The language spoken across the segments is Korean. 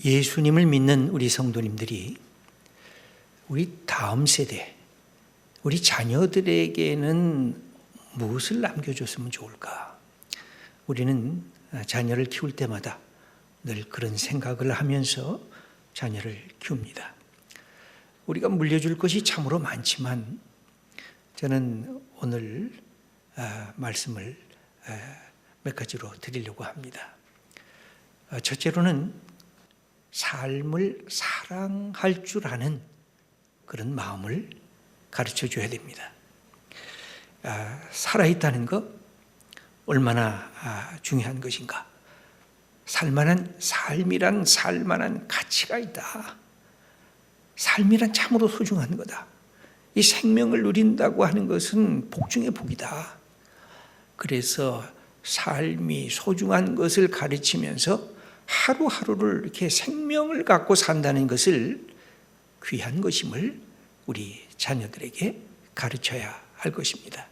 예수님을 믿는 우리 성도님들이 우리 다음 세대, 우리 자녀들에게는 무엇을 남겨줬으면 좋을까? 우리는 자녀를 키울 때마다 늘 그런 생각을 하면서 자녀를 키웁니다. 우리가 물려줄 것이 참으로 많지만 저는 오늘 말씀을 몇 가지로 드리려고 합니다. 첫째로는 삶을 사랑할 줄 아는 그런 마음을 가르쳐 줘야 됩니다. 살아있다는 것 얼마나 중요한 것인가. 삶이란 살만한 가치가 있다. 삶이란 참으로 소중한 거다. 이 생명을 누린다고 하는 것은 복 중의 복이다. 그래서 삶이 소중한 것을 가르치면서 하루하루를 이렇게 생명을 갖고 산다는 것을 귀한 것임을 우리 자녀들에게 가르쳐야 할 것입니다.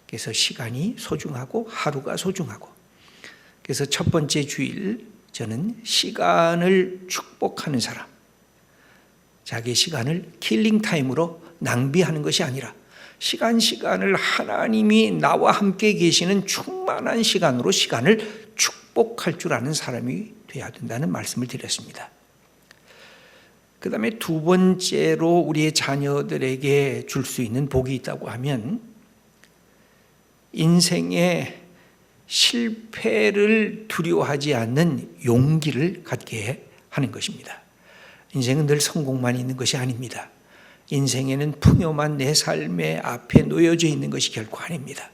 그래서 시간이 소중하고 하루가 소중하고, 그래서 첫 번째 주일 저는 시간을 축복하는 사람, 자기 시간을 킬링타임으로 낭비하는 것이 아니라 시간을 하나님이 나와 함께 계시는 충만한 시간으로 시간을 축복할 줄 아는 사람이 되어야 된다는 말씀을 드렸습니다. 그 다음에 두 번째로 우리의 자녀들에게 줄 수 있는 복이 있다고 하면 인생의 실패를 두려워하지 않는 용기를 갖게 하는 것입니다. 인생은 늘 성공만 있는 것이 아닙니다. 인생에는 풍요만 내 삶의 앞에 놓여져 있는 것이 결코 아닙니다.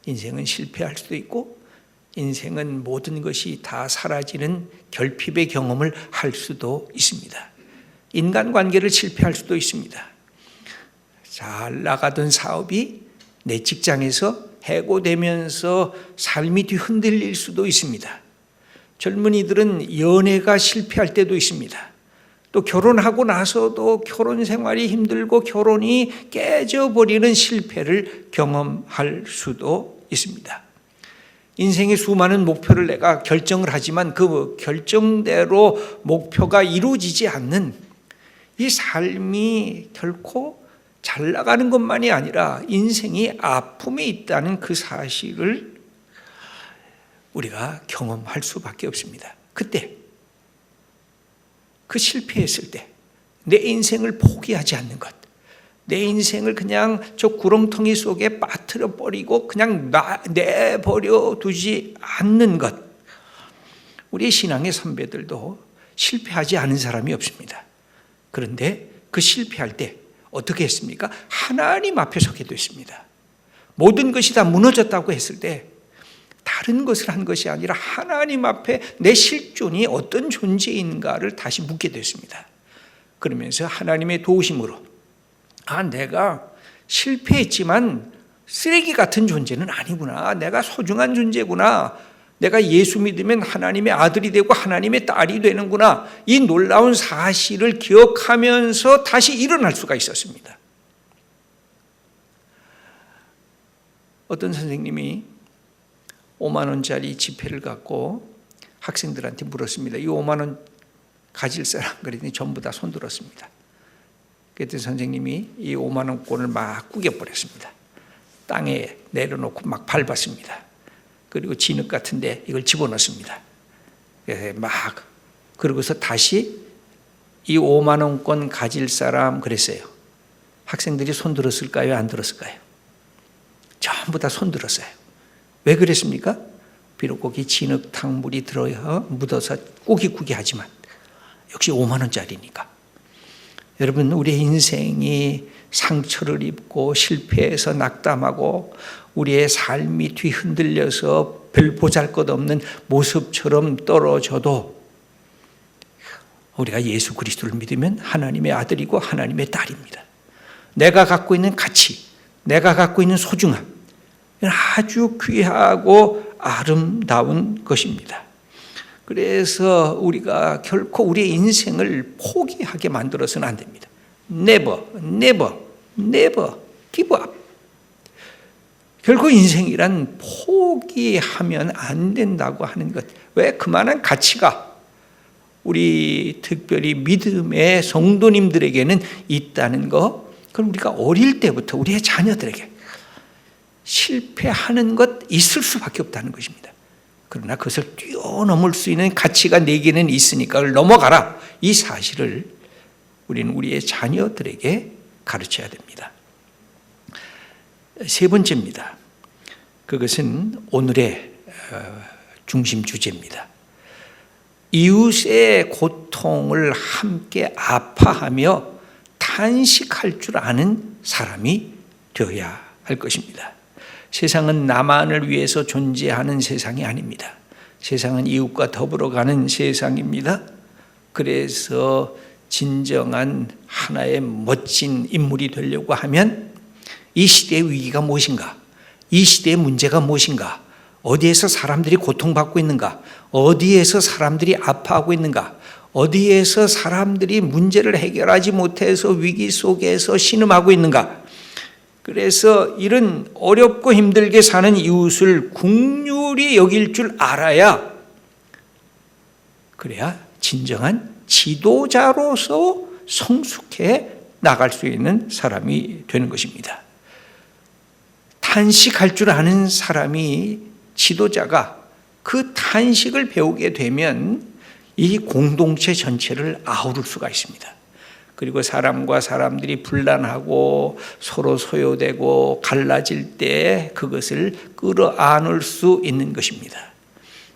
인생은 실패할 수도 있고 인생은 모든 것이 다 사라지는 결핍의 경험을 할 수도 있습니다. 인간관계를 실패할 수도 있습니다. 잘 나가던 사업이 내 직장에서 해고되면서 삶이 뒤흔들릴 수도 있습니다. 젊은이들은 연애가 실패할 때도 있습니다. 또 결혼하고 나서도 결혼 생활이 힘들고 결혼이 깨져버리는 실패를 경험할 수도 있습니다. 인생의 수많은 목표를 내가 결정을 하지만 그 결정대로 목표가 이루어지지 않는 이 삶이 결코 잘 나가는 것만이 아니라 인생이 아픔에 있다는 그 사실을 우리가 경험할 수밖에 없습니다. 그때 그 실패했을 때 내 인생을 포기하지 않는 것, 내 인생을 그냥 저 구렁텅이 속에 빠뜨려 버리고 그냥 내버려 두지 않는 것. 우리 신앙의 선배들도 실패하지 않은 사람이 없습니다. 그런데 그 실패할 때 어떻게 했습니까? 하나님 앞에 서게 됐습니다. 모든 것이 다 무너졌다고 했을 때 다른 것을 한 것이 아니라 하나님 앞에 내 실존이 어떤 존재인가를 다시 묻게 됐습니다. 그러면서 하나님의 도우심으로 내가 실패했지만 쓰레기 같은 존재는 아니구나. 내가 소중한 존재구나. 내가 예수 믿으면 하나님의 아들이 되고 하나님의 딸이 되는구나. 이 놀라운 사실을 기억하면서 다시 일어날 수가 있었습니다. 어떤 선생님이 5만 원짜리 지폐를 갖고 학생들한테 물었습니다. 이 5만 원 가질 사람? 그랬더니 전부 다 손들었습니다. 그랬더니 선생님이 이 5만 원권을 막 구겨버렸습니다. 땅에 내려놓고 막 밟았습니다. 그리고 진흙 같은데 이걸 집어넣습니다. 그러고서 다시 이 5만 원권 가질 사람 그랬어요. 학생들이 손 들었을까요? 안 들었을까요? 전부 다 손 들었어요. 왜 그랬습니까? 비록 거기 진흙 탕물이 들어 묻어서 꾸기꾸기 하지만 역시 5만 원짜리니까. 여러분, 우리의 인생이 상처를 입고 실패해서 낙담하고 우리의 삶이 뒤흔들려서 별 보잘것없는 모습처럼 떨어져도 우리가 예수 그리스도를 믿으면 하나님의 아들이고 하나님의 딸입니다. 내가 갖고 있는 가치, 내가 갖고 있는 소중함, 아주 귀하고 아름다운 것입니다. 그래서 우리가 결코 우리의 인생을 포기하게 만들어서는 안 됩니다. Never, never, never give up. 결코 인생이란 포기하면 안 된다고 하는 것. 왜? 그만한 가치가 우리 특별히 믿음의 성도님들에게는 있다는 거, 그럼 우리가 어릴 때부터 우리의 자녀들에게 실패하는 것 있을 수밖에 없다는 것입니다. 그러나 그것을 뛰어넘을 수 있는 가치가 내게는 있으니까 그걸 넘어가라, 이 사실을 우리는 우리의 자녀들에게 가르쳐야 됩니다. 세 번째입니다. 그것은 오늘의 중심 주제입니다. 이웃의 고통을 함께 아파하며 탄식할 줄 아는 사람이 되어야 할 것입니다. 세상은 나만을 위해서 존재하는 세상이 아닙니다. 세상은 이웃과 더불어 가는 세상입니다. 그래서 진정한 하나의 멋진 인물이 되려고 하면 이 시대의 위기가 무엇인가? 이 시대의 문제가 무엇인가? 어디에서 사람들이 고통받고 있는가? 어디에서 사람들이 아파하고 있는가? 어디에서 사람들이 문제를 해결하지 못해서 위기 속에서 신음하고 있는가? 그래서 이런 어렵고 힘들게 사는 이웃을 긍휼히 여길 줄 알아야, 그래야 진정한 지도자로서 성숙해 나갈 수 있는 사람이 되는 것입니다. 탄식할 줄 아는 사람이, 지도자가 그 탄식을 배우게 되면 이 공동체 전체를 아우를 수가 있습니다. 그리고 사람과 사람들이 분란하고 서로 소요되고 갈라질 때 그것을 끌어안을 수 있는 것입니다.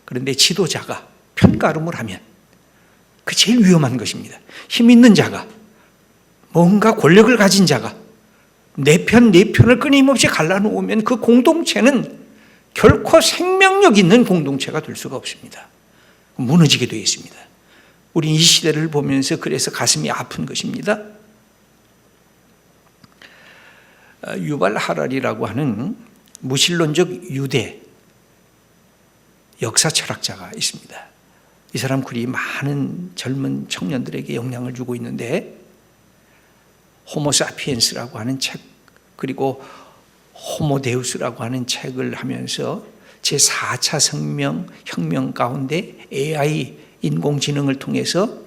그런데 지도자가 편가름을 하면 그 제일 위험한 것입니다. 힘 있는 자가, 뭔가 권력을 가진 자가 내 편을 끊임없이 갈라놓으면 그 공동체는 결코 생명력 있는 공동체가 될 수가 없습니다. 무너지게 되어 있습니다. 우리 이 시대를 보면서 그래서 가슴이 아픈 것입니다. 유발 하라리라고 하는 무신론적 유대 역사 철학자가 있습니다. 이 사람 글이 많은 젊은 청년들에게 영향을 주고 있는데, 호모사피엔스라고 하는 책, 그리고 호모데우스라고 하는 책을 하면서 제4차 혁명 가운데 AI, 인공지능을 통해서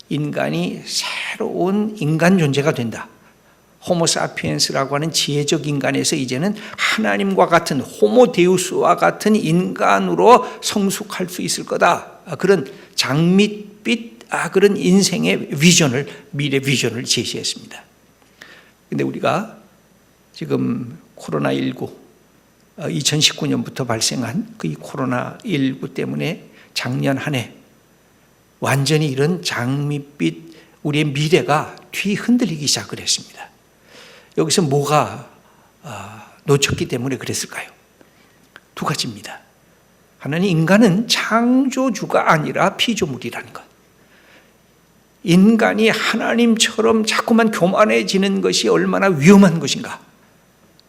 인간이 새로운 인간 존재가 된다. 호모사피엔스라고 하는 지혜적 인간에서 이제는 하나님과 같은 호모데우스와 같은 인간으로 성숙할 수 있을 거다. 그런 장밋빛 그런 인생의 비전을, 미래 비전을 제시했습니다. 그런데 우리가 지금 코로나19, 2019년부터 발생한 그 코로나19 때문에 작년 한 해 완전히 이런 장밋빛 우리의 미래가 뒤흔들리기 시작을 했습니다. 여기서 뭐가 놓쳤기 때문에 그랬을까요? 두 가지입니다. 하나는 인간은 창조주가 아니라 피조물이라는 것. 인간이 하나님처럼 자꾸만 교만해지는 것이 얼마나 위험한 것인가,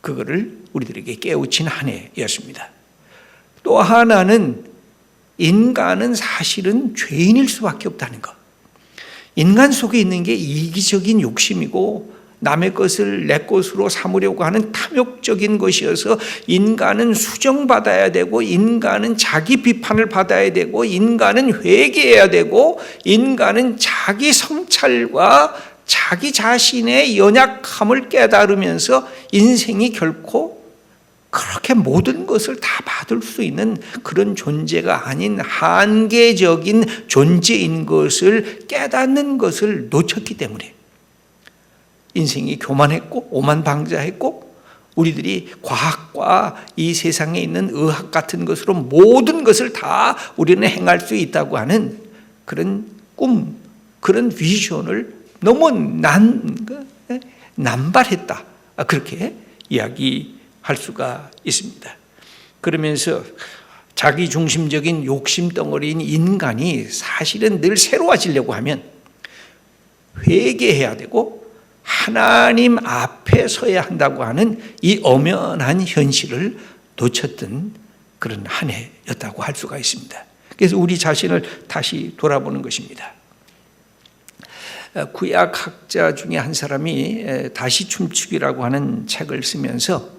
그거를 우리들에게 깨우친 한 해였습니다. 또 하나는 인간은 사실은 죄인일 수밖에 없다는 것. 인간 속에 있는 게 이기적인 욕심이고 남의 것을 내 것으로 삼으려고 하는 탐욕적인 것이어서 인간은 수정받아야 되고, 인간은 자기 비판을 받아야 되고, 인간은 회개해야 되고, 인간은 자기 성찰과 자기 자신의 연약함을 깨달으면서 인생이 결코 그렇게 모든 것을 다 받을 수 있는 그런 존재가 아닌 한계적인 존재인 것을 깨닫는 것을 놓쳤기 때문에 인생이 교만했고 오만방자했고, 우리들이 과학과 이 세상에 있는 의학 같은 것으로 모든 것을 다 우리는 행할 수 있다고 하는 그런 꿈, 그런 비전을 너무 남발했다, 그렇게 이야기할 수가 있습니다. 그러면서 자기중심적인 욕심덩어리인 인간이 사실은 늘 새로워지려고 하면 회개해야 되고 하나님 앞에 서야 한다고 하는 이 엄연한 현실을 놓쳤던 그런 한 해였다고 할 수가 있습니다. 그래서 우리 자신을 다시 돌아보는 것입니다. 구약학자 중에 한 사람이 다시 춤추기라고 하는 책을 쓰면서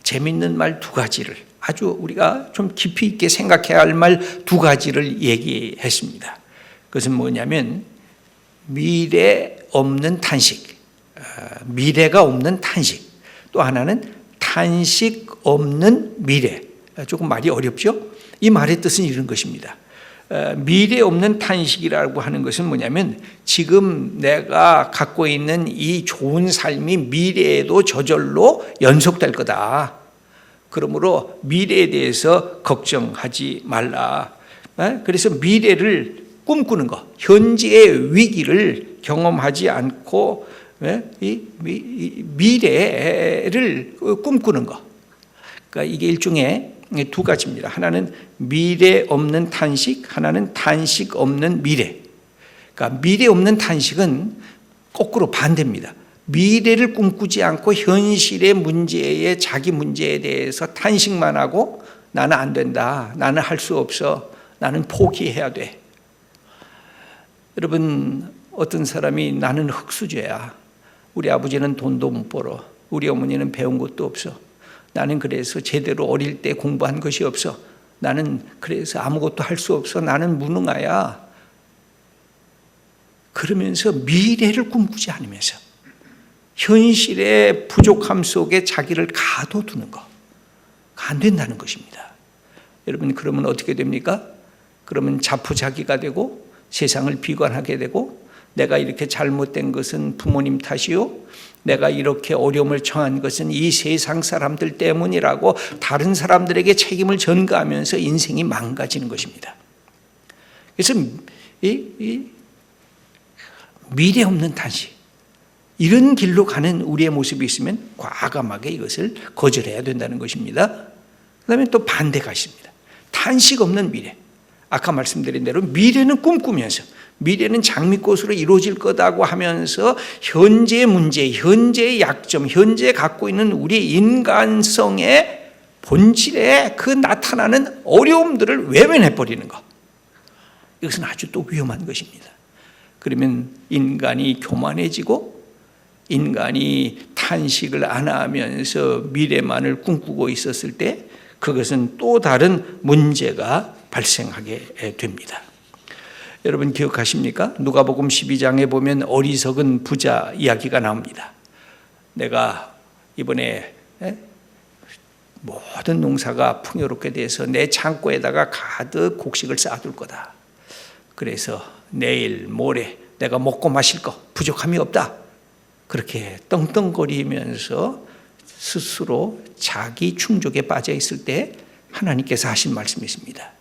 재밌는 말 두 가지를, 아주 우리가 좀 깊이 있게 생각해야 할 말 두 가지를 얘기했습니다. 그것은 뭐냐면 미래 없는 탄식, 미래가 없는 탄식. 또 하나는 탄식 없는 미래. 조금 말이 어렵죠? 이 말의 뜻은 이런 것입니다. 미래 없는 탄식이라고 하는 것은 뭐냐면 지금 내가 갖고 있는 이 좋은 삶이 미래에도 저절로 연속될 거다. 그러므로 미래에 대해서 걱정하지 말라. 그래서 미래를 꿈꾸는 것, 현재의 위기를 경험하지 않고 이 미래를 꿈꾸는 것. 그러니까 이게 일종의 두 가지입니다. 하나는 미래 없는 탄식, 하나는 탄식 없는 미래. 그러니까 미래 없는 탄식은 거꾸로 반대입니다. 미래를 꿈꾸지 않고 현실의 문제에, 자기 문제에 대해서 탄식만 하고 나는 안 된다, 나는 할 수 없어, 나는 포기해야 돼. 여러분, 어떤 사람이 나는 흙수저야, 우리 아버지는 돈도 못 벌어, 우리 어머니는 배운 것도 없어, 나는 그래서 제대로 어릴 때 공부한 것이 없어, 나는 그래서 아무것도 할 수 없어, 나는 무능하야. 그러면서 미래를 꿈꾸지 않으면서 현실의 부족함 속에 자기를 가둬두는 거, 안 된다는 것입니다. 여러분, 그러면 어떻게 됩니까? 그러면 자포자기가 되고 세상을 비관하게 되고, 내가 이렇게 잘못된 것은 부모님 탓이요, 내가 이렇게 어려움을 처한 것은 이 세상 사람들 때문이라고 다른 사람들에게 책임을 전가하면서 인생이 망가지는 것입니다. 그래서 이 미래 없는 탄식, 이런 길로 가는 우리의 모습이 있으면 과감하게 이것을 거절해야 된다는 것입니다. 그 다음에 또 반대가 있습니다. 탄식 없는 미래. 아까 말씀드린 대로 미래는 꿈꾸면서, 미래는 장미꽃으로 이루어질 거다고 하면서 현재의 문제, 현재의 약점, 현재 갖고 있는 우리 인간성의 본질에 그 나타나는 어려움들을 외면해버리는 것. 이것은 아주 또 위험한 것입니다. 그러면 인간이 교만해지고 인간이 탄식을 안 하면서 미래만을 꿈꾸고 있었을 때 그것은 또 다른 문제가 발생하게 됩니다. 여러분 기억하십니까? 누가복음 12장에 보면 어리석은 부자 이야기가 나옵니다. 내가 이번에 모든 농사가 풍요롭게 돼서 내 창고에다가 가득 곡식을 쌓아둘 거다. 그래서 내일 모레 내가 먹고 마실 거 부족함이 없다. 그렇게 떵떵거리면서 스스로 자기 충족에 빠져 있을 때 하나님께서 하신 말씀이 있습니다.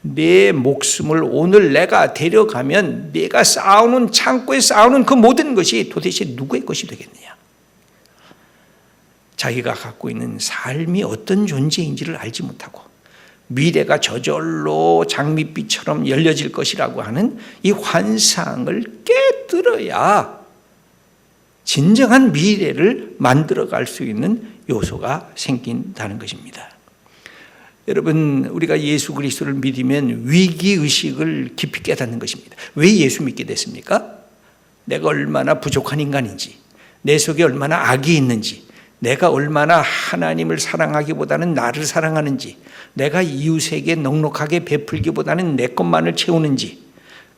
내 목숨을 오늘 내가 데려가면 내가 쌓아오는 창고에 쌓아오는 그 모든 것이 도대체 누구의 것이 되겠느냐. 자기가 갖고 있는 삶이 어떤 존재인지를 알지 못하고 미래가 저절로 장밋빛처럼 열려질 것이라고 하는 이 환상을 깨뜨려야 진정한 미래를 만들어갈 수 있는 요소가 생긴다는 것입니다. 여러분, 우리가 예수 그리스도를 믿으면 위기의식을 깊이 깨닫는 것입니다. 왜 예수 믿게 됐습니까? 내가 얼마나 부족한 인간인지, 내 속에 얼마나 악이 있는지, 내가 얼마나 하나님을 사랑하기보다는 나를 사랑하는지, 내가 이웃에게 넉넉하게 베풀기보다는 내 것만을 채우는지,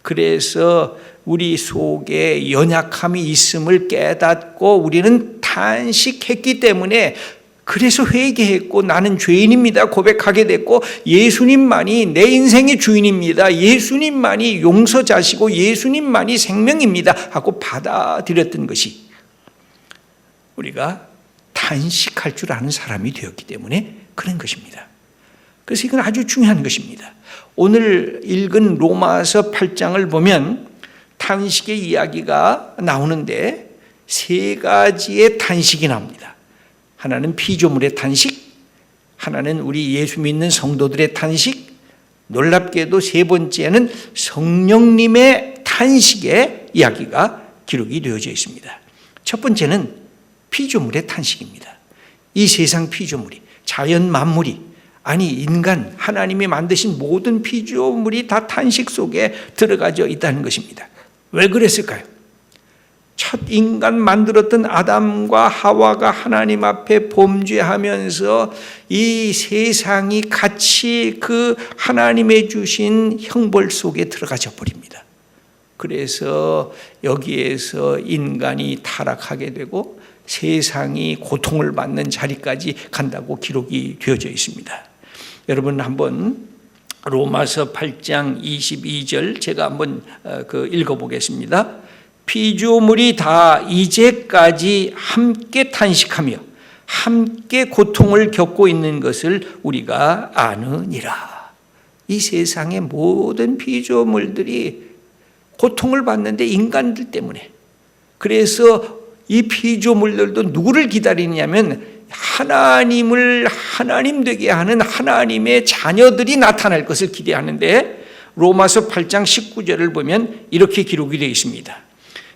그래서 우리 속에 연약함이 있음을 깨닫고 우리는 탄식했기 때문에, 그래서 회개했고 나는 죄인입니다 고백하게 됐고, 예수님만이 내 인생의 주인입니다, 예수님만이 용서자시고 예수님만이 생명입니다 하고 받아들였던 것이 우리가 탄식할 줄 아는 사람이 되었기 때문에 그런 것입니다. 그래서 이건 아주 중요한 것입니다. 오늘 읽은 로마서 8장을 보면 탄식의 이야기가 나오는데 세 가지의 탄식이 나옵니다. 하나는 피조물의 탄식, 하나는 우리 예수 믿는 성도들의 탄식, 놀랍게도 세 번째는 성령님의 탄식의 이야기가 기록이 되어져 있습니다. 첫 번째는 피조물의 탄식입니다. 이 세상 피조물이, 자연 만물이, 아니 인간, 하나님이 만드신 모든 피조물이 다 탄식 속에 들어가져 있다는 것입니다. 왜 그랬을까요? 첫 인간 만들었던 아담과 하와가 하나님 앞에 범죄하면서 이 세상이 같이 그 하나님의 주신 형벌 속에 들어가져 버립니다. 그래서 여기에서 인간이 타락하게 되고 세상이 고통을 받는 자리까지 간다고 기록이 되어져 있습니다. 여러분 한번 로마서 8장 22절 제가 한번 읽어보겠습니다. 피조물이 다 이제까지 함께 탄식하며 함께 고통을 겪고 있는 것을 우리가 아느니라. 이 세상의 모든 피조물들이 고통을 받는데 인간들 때문에. 그래서 이 피조물들도 누구를 기다리냐면 하나님을 하나님 되게 하는 하나님의 자녀들이 나타날 것을 기대하는데, 로마서 8장 19절을 보면 이렇게 기록이 되어 있습니다.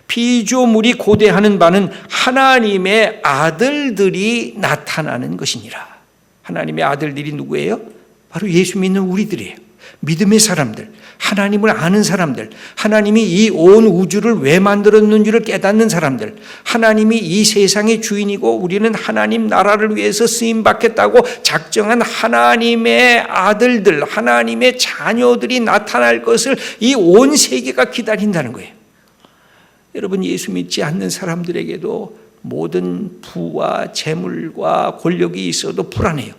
피조물이 고대하는 바는 하나님의 아들들이 나타나는 것이니라. 하나님의 아들들이 누구예요? 바로 예수 믿는 우리들이에요. 믿음의 사람들, 하나님을 아는 사람들, 하나님이 이 온 우주를 왜 만들었는지를 깨닫는 사람들, 하나님이 이 세상의 주인이고 우리는 하나님 나라를 위해서 쓰임받겠다고 작정한 하나님의 아들들, 하나님의 자녀들이 나타날 것을 이 온 세계가 기다린다는 거예요. 여러분, 예수 믿지 않는 사람들에게도 모든 부와 재물과 권력이 있어도 불안해요.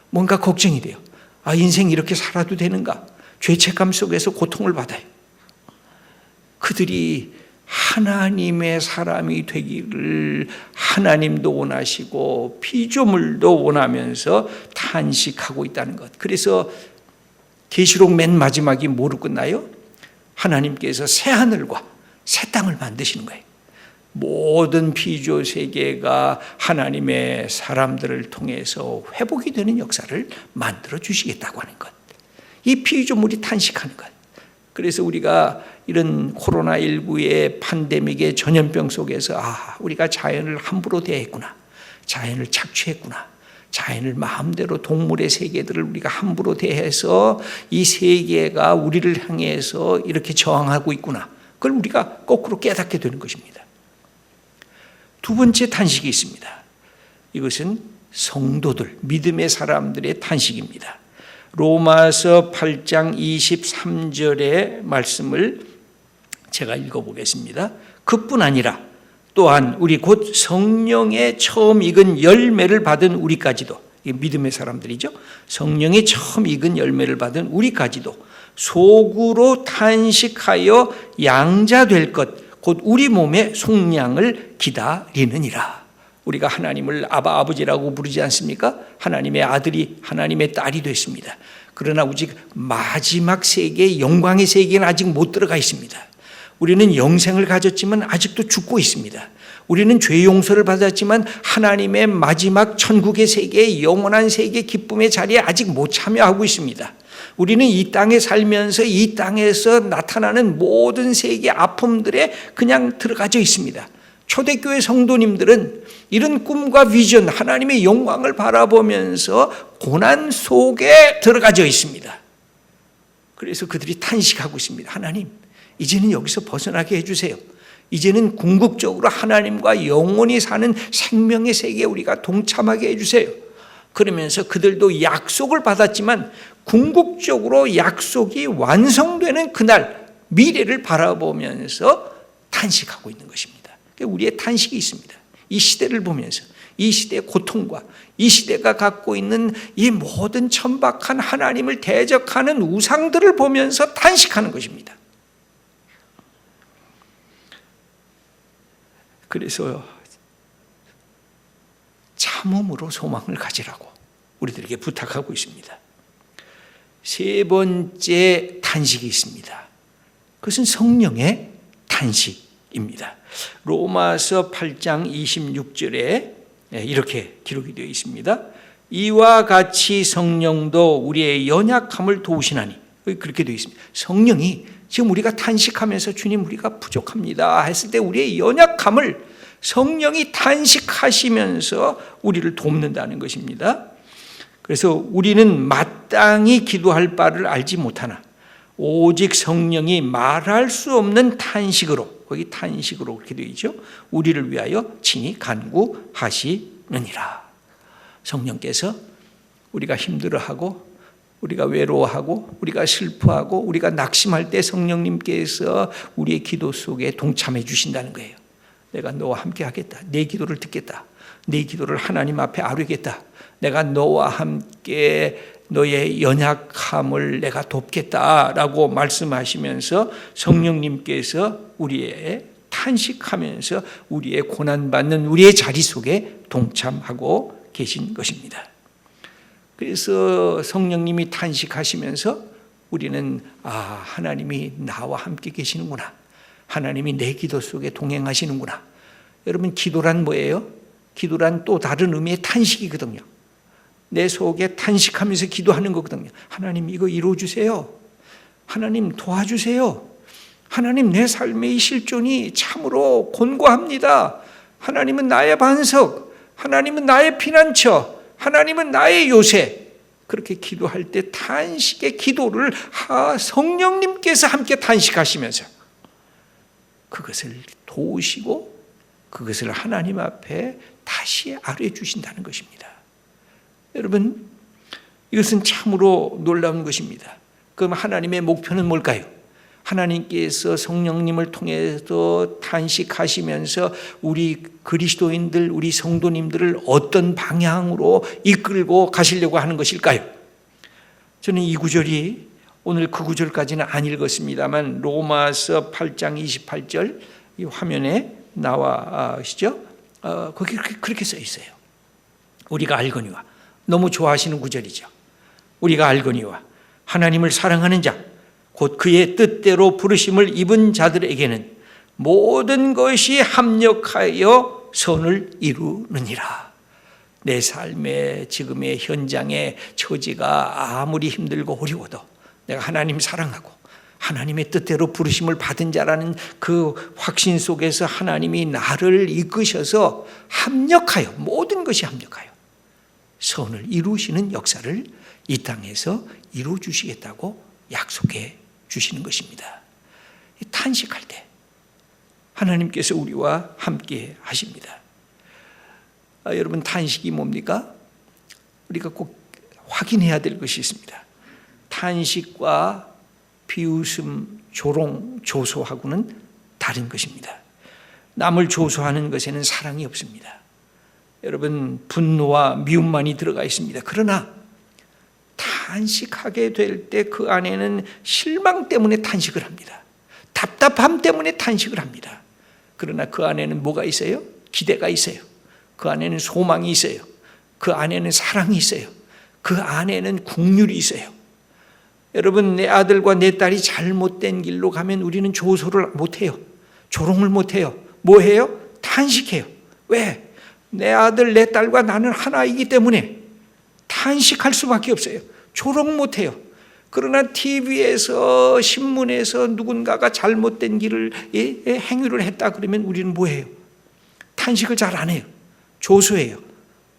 뭔가 걱정이 돼요. 아, 인생 이렇게 살아도 되는가? 죄책감 속에서 고통을 받아요. 그들이 하나님의 사람이 되기를 하나님도 원하시고 피조물도 원하면서 탄식하고 있다는 것. 그래서 계시록 맨 마지막이 뭐로 끝나요? 하나님께서 새 하늘과 새 땅을 만드시는 거예요. 모든 피조 세계가 하나님의 사람들을 통해서 회복이 되는 역사를 만들어 주시겠다고 하는 것. 이 피조물이 탄식하는 것. 그래서 우리가 이런 코로나19의 팬데믹의 전염병 속에서 우리가 자연을 함부로 대했구나, 자연을 착취했구나, 자연을 마음대로 동물의 세계들을 우리가 함부로 대해서 이 세계가 우리를 향해서 이렇게 저항하고 있구나. 그걸 우리가 거꾸로 깨닫게 되는 것입니다. 두 번째 탄식이 있습니다. 이것은 성도들, 믿음의 사람들의 탄식입니다. 로마서 8장 23절의 말씀을 제가 읽어보겠습니다. 그뿐 아니라 또한 우리 곧 성령의 처음 익은 열매를 받은 우리까지도, 믿음의 사람들이죠. 성령의 처음 익은 열매를 받은 우리까지도 속으로 탄식하여 양자될 것, 곧 우리 몸의 속량을 기다리느니라. 우리가 하나님을 아바 아버지라고 부르지 않습니까? 하나님의 아들이 하나님의 딸이 됐습니다. 그러나 오직 마지막 세계, 영광의 세계는 아직 못 들어가 있습니다. 우리는 영생을 가졌지만 아직도 죽고 있습니다. 우리는 죄 용서를 받았지만 하나님의 마지막 천국의 세계, 영원한 세계 기쁨의 자리에 아직 못 참여하고 있습니다. 우리는 이 땅에 살면서 이 땅에서 나타나는 모든 세계 아픔들에 그냥 들어가져 있습니다. 초대교회 성도님들은 이런 꿈과 비전, 하나님의 영광을 바라보면서 고난 속에 들어가져 있습니다. 그래서 그들이 탄식하고 있습니다. 하나님, 이제는 여기서 벗어나게 해주세요. 이제는 궁극적으로 하나님과 영원히 사는 생명의 세계에 우리가 동참하게 해주세요. 그러면서 그들도 약속을 받았지만 궁극적으로 약속이 완성되는 그날 미래를 바라보면서 탄식하고 있는 것입니다. 우리의 탄식이 있습니다. 이 시대를 보면서 이 시대의 고통과 이 시대가 갖고 있는 이 모든 천박한 하나님을 대적하는 우상들을 보면서 탄식하는 것입니다. 그래서 참음으로 소망을 가지라고 우리들에게 부탁하고 있습니다. 세 번째 탄식이 있습니다. 그것은 성령의 탄식입니다. 로마서 8장 26절에 이렇게 기록이 되어 있습니다. 이와 같이 성령도 우리의 연약함을 도우시나니, 그렇게 되어 있습니다. 성령이 지금 우리가 탄식하면서 주님 우리가 부족합니다 했을 때 우리의 연약함을 성령이 탄식하시면서 우리를 돕는다는 것입니다. 그래서 우리는 마땅히 기도할 바를 알지 못하나 오직 성령이 말할 수 없는 탄식으로, 거기 탄식으로 그렇게 되어 있죠. 우리를 위하여 친히 간구하시느니라. 성령께서 우리가 힘들어하고 우리가 외로워하고 우리가 슬퍼하고 우리가 낙심할 때 성령님께서 우리의 기도 속에 동참해 주신다는 거예요. 내가 너와 함께 하겠다. 내 기도를 듣겠다. 내 기도를 하나님 앞에 아뢰겠다. 내가 너와 함께 너의 연약함을 내가 돕겠다라고 말씀하시면서 성령님께서 우리의 탄식하면서 우리의 고난받는 우리의 자리 속에 동참하고 계신 것입니다. 그래서 성령님이 탄식하시면서 우리는 하나님이 나와 함께 계시는구나. 하나님이 내 기도 속에 동행하시는구나. 여러분, 기도란 뭐예요? 기도란 또 다른 의미의 탄식이거든요. 내 속에 탄식하면서 기도하는 거거든요. 하나님, 이거 이루어주세요. 하나님, 도와주세요. 하나님, 내 삶의 실존이 참으로 곤고합니다. 하나님은 나의 반석, 하나님은 나의 피난처, 하나님은 나의 요새. 그렇게 기도할 때 탄식의 기도를 성령님께서 함께 탄식하시면서 그것을 도우시고 그것을 하나님 앞에 다시 아뢰 주신다는 것입니다. 여러분, 이것은 참으로 놀라운 것입니다. 그럼 하나님의 목표는 뭘까요? 하나님께서 성령님을 통해서 탄식하시면서 우리 그리스도인들, 우리 성도님들을 어떤 방향으로 이끌고 가시려고 하는 것일까요? 저는 이 구절이 오늘 그 구절까지는 안 읽었습니다만 로마서 8장 28절 이 화면에 나와시죠? 거기 그렇게 써 있어요. 우리가 알거니와, 너무 좋아하시는 구절이죠. 우리가 알거니와 하나님을 사랑하는 자 곧 그의 뜻대로 부르심을 입은 자들에게는 모든 것이 합력하여 선을 이루느니라. 내 삶의 지금의 현장의 처지가 아무리 힘들고 어려워도 내가 하나님 사랑하고 하나님의 뜻대로 부르심을 받은 자라는 그 확신 속에서 하나님이 나를 이끄셔서 합력하여, 모든 것이 합력하여 선을 이루시는 역사를 이 땅에서 이루어 주시겠다고 약속해 주시는 것입니다. 탄식할 때 하나님께서 우리와 함께 하십니다. 여러분, 탄식이 뭡니까? 우리가 꼭 확인해야 될 것이 있습니다. 탄식과 비웃음, 조롱, 조소하고는 다른 것입니다. 남을 조소하는 것에는 사랑이 없습니다. 여러분, 분노와 미움만이 들어가 있습니다. 그러나 탄식하게 될 때 그 안에는 실망 때문에 탄식을 합니다. 답답함 때문에 탄식을 합니다. 그러나 그 안에는 뭐가 있어요? 기대가 있어요. 그 안에는 소망이 있어요. 그 안에는 사랑이 있어요. 그 안에는 긍휼이 있어요. 여러분, 내 아들과 내 딸이 잘못된 길로 가면 우리는 조소를 못해요. 조롱을 못해요. 뭐해요? 탄식해요. 왜? 내 아들, 내 딸과 나는 하나이기 때문에 탄식할 수밖에 없어요. 조롱 못해요. 그러나 TV에서, 신문에서 누군가가 잘못된 길을, 행위를 했다 그러면 우리는 뭐해요? 탄식을 잘 안 해요. 조소해요.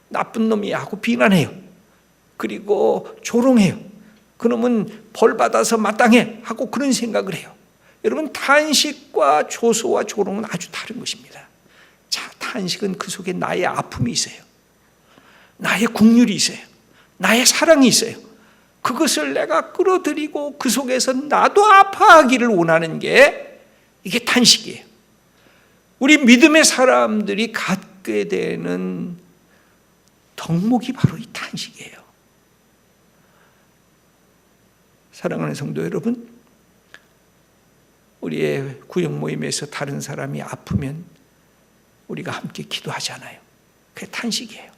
나쁜 놈이야 하고 비난해요. 그리고 조롱해요. 그놈은 벌 받아서 마땅해 하고 그런 생각을 해요. 여러분, 탄식과 조소와 조롱은 아주 다른 것입니다. 자, 탄식은 그 속에 나의 아픔이 있어요. 나의 긍휼이 있어요. 나의 사랑이 있어요. 그것을 내가 끌어들이고 그 속에서 나도 아파하기를 원하는 게 이게 탄식이에요. 우리 믿음의 사람들이 갖게 되는 덕목이 바로 이 탄식이에요. 사랑하는 성도 여러분, 우리의 구역 모임에서 다른 사람이 아프면 우리가 함께 기도하잖아요. 그게 탄식이에요.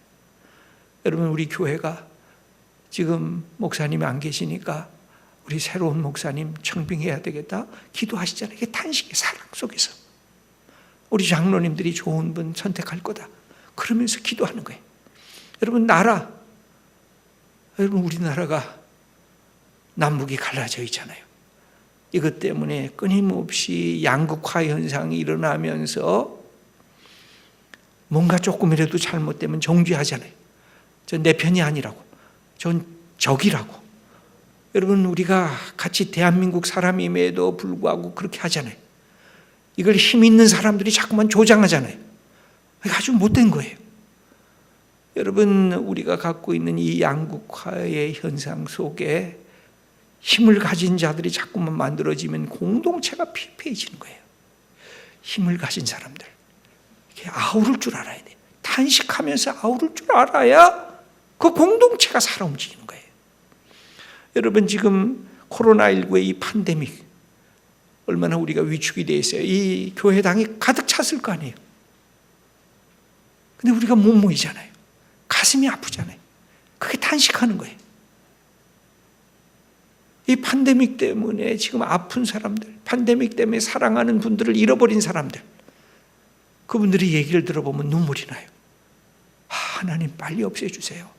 여러분, 우리 교회가 지금 목사님이 안 계시니까 우리 새로운 목사님 청빙해야 되겠다 기도하시잖아요. 이게 탄식이에요. 사랑 속에서 우리 장로님들이 좋은 분 선택할 거다 그러면서 기도하는 거예요. 여러분, 여러분, 우리나라가 남북이 갈라져 있잖아요. 이것 때문에 끊임없이 양극화 현상이 일어나면서 뭔가 조금이라도 잘못되면 정죄하잖아요. 전 내 편이 아니라고, 전 적이라고. 여러분, 우리가 같이 대한민국 사람임에도 불구하고 그렇게 하잖아요. 이걸 힘 있는 사람들이 자꾸만 조장하잖아요. 아주 못된 거예요. 여러분, 우리가 갖고 있는 이 양극화의 현상 속에 힘을 가진 자들이 자꾸만 만들어지면 공동체가 피폐해지는 거예요. 힘을 가진 사람들, 이렇게 아우를 줄 알아야 돼요. 탄식하면서 아우를 줄 알아야 그 공동체가 살아 움직이는 거예요. 여러분, 지금 코로나19의 이 팬데믹 얼마나 우리가 위축이 되어 있어요. 이 교회당이 가득 찼을 거 아니에요. 근데 우리가 못 모이잖아요. 가슴이 아프잖아요. 그게 탄식하는 거예요. 이 팬데믹 때문에 지금 아픈 사람들, 팬데믹 때문에 사랑하는 분들을 잃어버린 사람들, 그분들의 얘기를 들어보면 눈물이 나요. 하나님 빨리 없애주세요.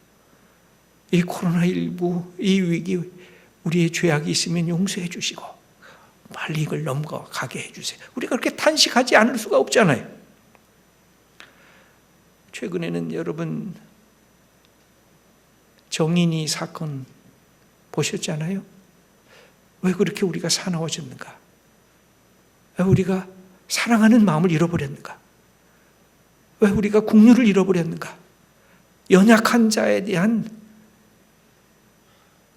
이 코로나19, 이 위기, 우리의 죄악이 있으면 용서해 주시고 빨리 이걸 넘어가게 해주세요. 우리가 그렇게 탄식하지 않을 수가 없잖아요. 최근에는 여러분 정인이 사건 보셨잖아요. 왜 그렇게 우리가 사나워졌는가? 왜 우리가 사랑하는 마음을 잃어버렸는가? 왜 우리가 국률을 잃어버렸는가? 연약한 자에 대한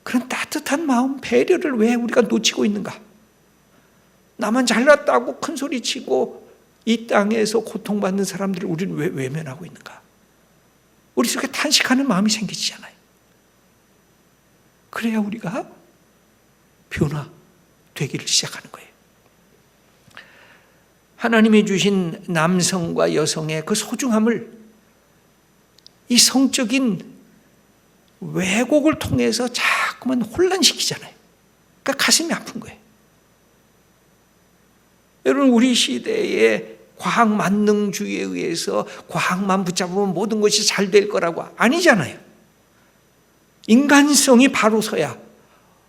그런 따뜻한 마음, 배려를 왜 우리가 놓치고 있는가? 나만 잘났다고 큰 소리치고 이 땅에서 고통받는 사람들을 우리는 왜 외면하고 있는가? 우리 속에 탄식하는 마음이 생기잖아요. 그래야 우리가 변화되기를 시작하는 거예요. 하나님이 주신 남성과 여성의 그 소중함을 이 성적인 왜곡을 통해서 자꾸만 혼란시키잖아요. 그러니까 가슴이 아픈 거예요. 여러분, 우리 시대의 과학 만능주의에 의해서 과학만 붙잡으면 모든 것이 잘 될 거라고 아니잖아요. 인간성이 바로 서야,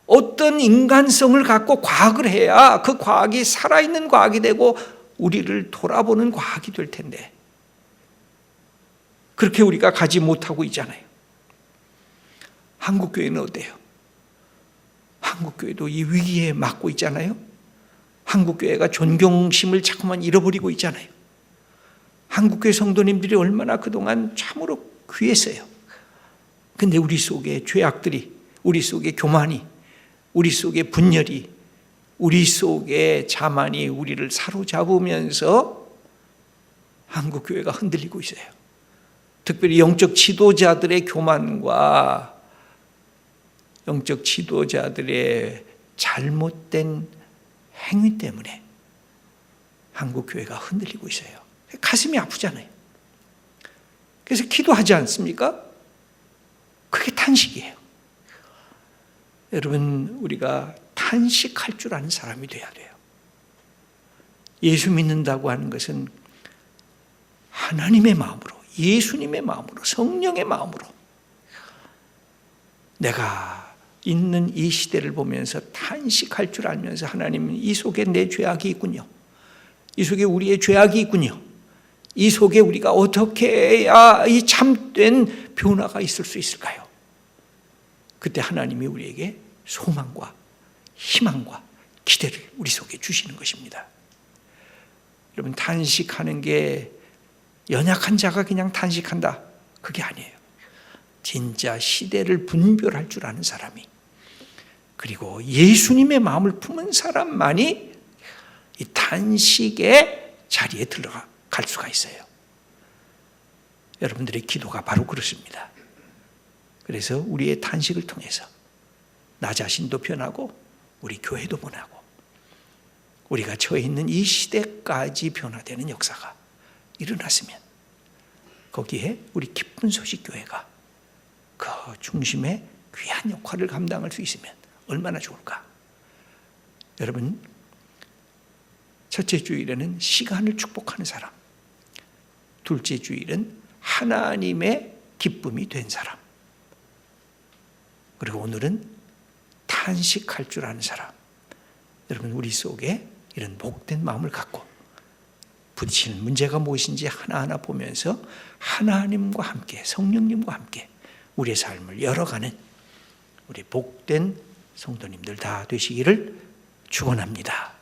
어떤 인간성을 갖고 과학을 해야 그 과학이 살아있는 과학이 되고 우리를 돌아보는 과학이 될 텐데 그렇게 우리가 가지 못하고 있잖아요. 한국교회는 어때요? 한국교회도 이 위기에 맞고 있잖아요. 한국교회가 존경심을 자꾸만 잃어버리고 있잖아요. 한국교회 성도님들이 얼마나 그동안 참으로 귀했어요. 근데 우리 속에 죄악들이, 우리 속에 교만이, 우리 속에 분열이, 우리 속에 자만이 우리를 사로잡으면서 한국교회가 흔들리고 있어요. 특별히 영적 지도자들의 교만과 영적 지도자들의 잘못된 행위 때문에 한국교회가 흔들리고 있어요. 가슴이 아프잖아요. 그래서 기도하지 않습니까? 그게 탄식이에요. 여러분, 우리가 탄식할 줄 아는 사람이 돼야 돼요. 예수 믿는다고 하는 것은 하나님의 마음으로, 예수님의 마음으로, 성령의 마음으로 내가 있는 이 시대를 보면서 탄식할 줄 알면서 하나님은 이 속에 내 죄악이 있군요. 이 속에 우리의 죄악이 있군요. 이 속에 우리가 어떻게 해야 이 참된 변화가 있을 수 있을까요? 그때 하나님이 우리에게 소망과 희망과 기대를 우리 속에 주시는 것입니다. 여러분, 탄식하는 게 연약한 자가 그냥 탄식한다, 그게 아니에요. 진짜 시대를 분별할 줄 아는 사람이, 그리고 예수님의 마음을 품은 사람만이 이 탄식의 자리에 들어갈 수가 있어요. 여러분들의 기도가 바로 그렇습니다. 그래서 우리의 탄식을 통해서 나 자신도 변하고 우리 교회도 변하고 우리가 처해 있는 이 시대까지 변화되는 역사가 일어났으면 거기에 우리 기쁜 소식 교회가 그 중심에 귀한 역할을 감당할 수 있으면 얼마나 좋을까. 여러분, 첫째 주일에는 시간을 축복하는 사람, 둘째 주일은 하나님의 기쁨이 된 사람, 그리고 오늘은 탄식할 줄 아는 사람. 여러분, 우리 속에 이런 복된 마음을 갖고 부딪히는 문제가 무엇인지 하나하나 보면서 하나님과 함께, 성령님과 함께 우리의 삶을 열어가는 우리 복된 성도님들 다 되시기를 축원합니다.